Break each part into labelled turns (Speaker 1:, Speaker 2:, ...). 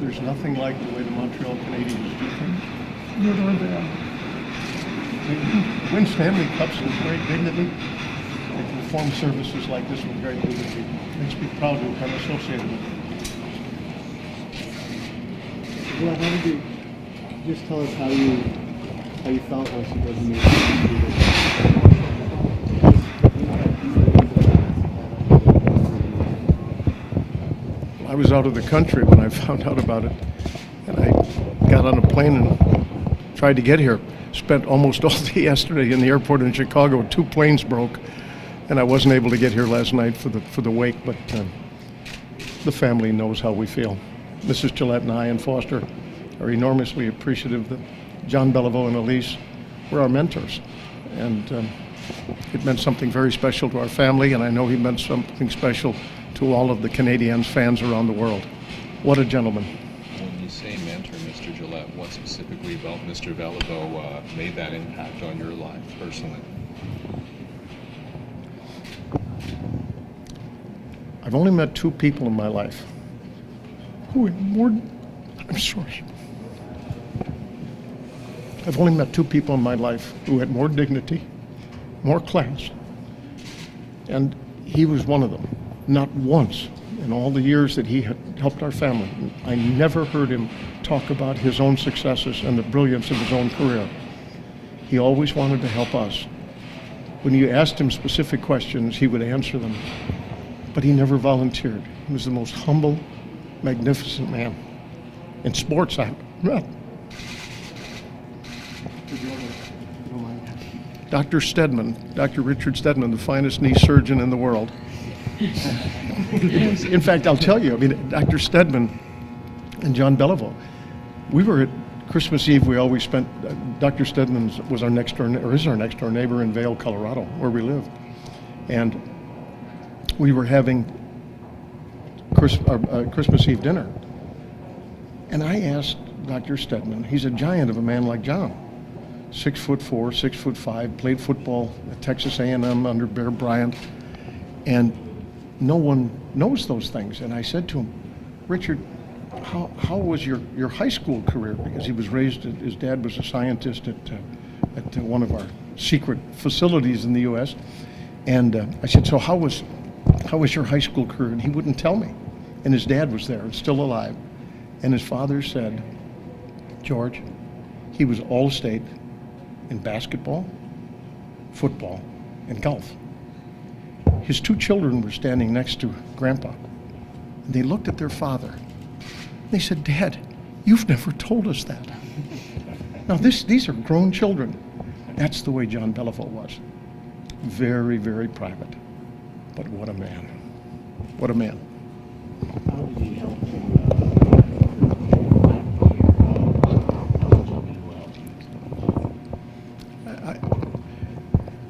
Speaker 1: There's nothing like the way the Montreal Canadiens do things.
Speaker 2: Good or bad?
Speaker 1: They win Stanley Cups with great dignity. They perform services like this with great dignity. Makes me proud to have been associated with them.
Speaker 3: Well, how did you just tell us how you felt once you resonated?
Speaker 1: I was out of the country when I found out about it, and I got on a plane and tried to get here. Spent almost all day yesterday in the airport in Chicago. 2 planes broke, and I wasn't able to get here last night for the wake. But the family knows how we feel. Mrs. Gillett and I and Foster are enormously appreciative that Jean Beliveau and Elise were our mentors, and it meant something very special to our family, and I know he meant something special to all of the Canadiens fans around the world. What a gentleman.
Speaker 4: When you say mentor, Mr. Gillett, what specifically about Mr. Beliveau made that impact on your life personally?
Speaker 1: I've only met 2 people in my life who had more, I'm sorry. I've only met 2 people in my life who had more dignity, more class, and he was one of them. Not once in all the years that he had helped our family, I never heard him talk about his own successes and the brilliance of his own career. He always wanted to help us. When you asked him specific questions, he would answer them, but he never volunteered. He was the most humble, magnificent man. In sports, Dr. Stedman, Dr. Richard Stedman, the finest knee surgeon in the world. In fact, I'll tell you, Dr. Stedman and Jean Beliveau, we were at Christmas Eve, we always spent, Dr. Stedman was our next door, or is our next door neighbor in Vail, Colorado, where we live. And we were having Christmas Eve dinner. And I asked Dr. Stedman, he's a giant of a man like John, 6'4", 6'5", played football at Texas A&M under Bear Bryant, and no one knows those things. And I said to him, Richard, how was your high school career? Because he was raised, his dad was a scientist at one of our secret facilities in the U.S. And I said, so how was your high school career? And he wouldn't tell me. And his dad was there and still alive. And his father said, George, he was all-state in basketball, football, and golf. His 2 children were standing next to Grandpa. And they looked at their father. They said, Dad, you've never told us that. Now, these are grown children. That's the way Jean Beliveau was. Very, very private. But what a man. What a man.
Speaker 3: How did he help you?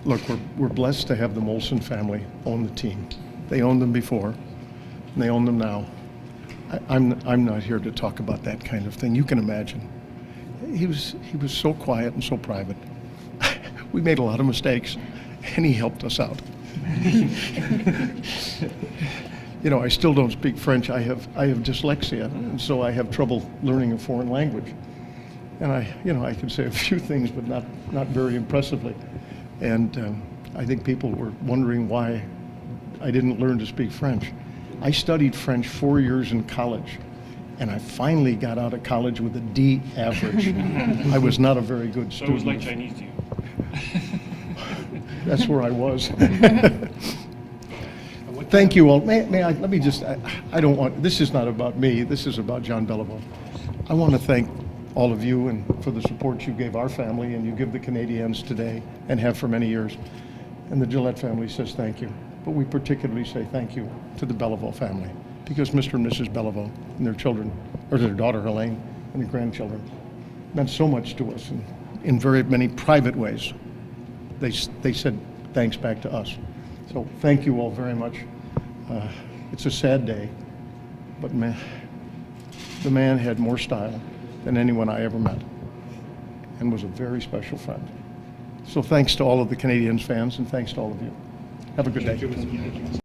Speaker 1: Look, we're blessed to have the Molson family own the team. They owned them before, and they own them now. I'm not here to talk about that kind of thing. You can imagine. He was so quiet and so private. We made a lot of mistakes, and he helped us out. You know, I still don't speak French. I have dyslexia, and so I have trouble learning a foreign language. And I can say a few things, but not very impressively. And I think people were wondering why I didn't learn to speak French. I studied French 4 years in college, and I finally got out of college with a D average. I was not a very good student.
Speaker 2: So it was like Chinese to you.
Speaker 1: That's where I was. Thank you all. May I, let me just, I don't want, this is not about me, this is about Jean Beliveau. I want to thank all of you and for the support you gave our family and you give the Canadiens today and have for many years. And the Gillett family says thank you. But we particularly say thank you to the Beliveau family because Mr. and Mrs. Beliveau and their children, or their daughter Helene and their grandchildren, meant so much to us in very many private ways. They said thanks back to us. So thank you all very much. It's a sad day, but man, the man had more style than anyone I ever met and was a very special friend. So thanks to all of the Canadiens fans and thanks to all of you. Have a good day.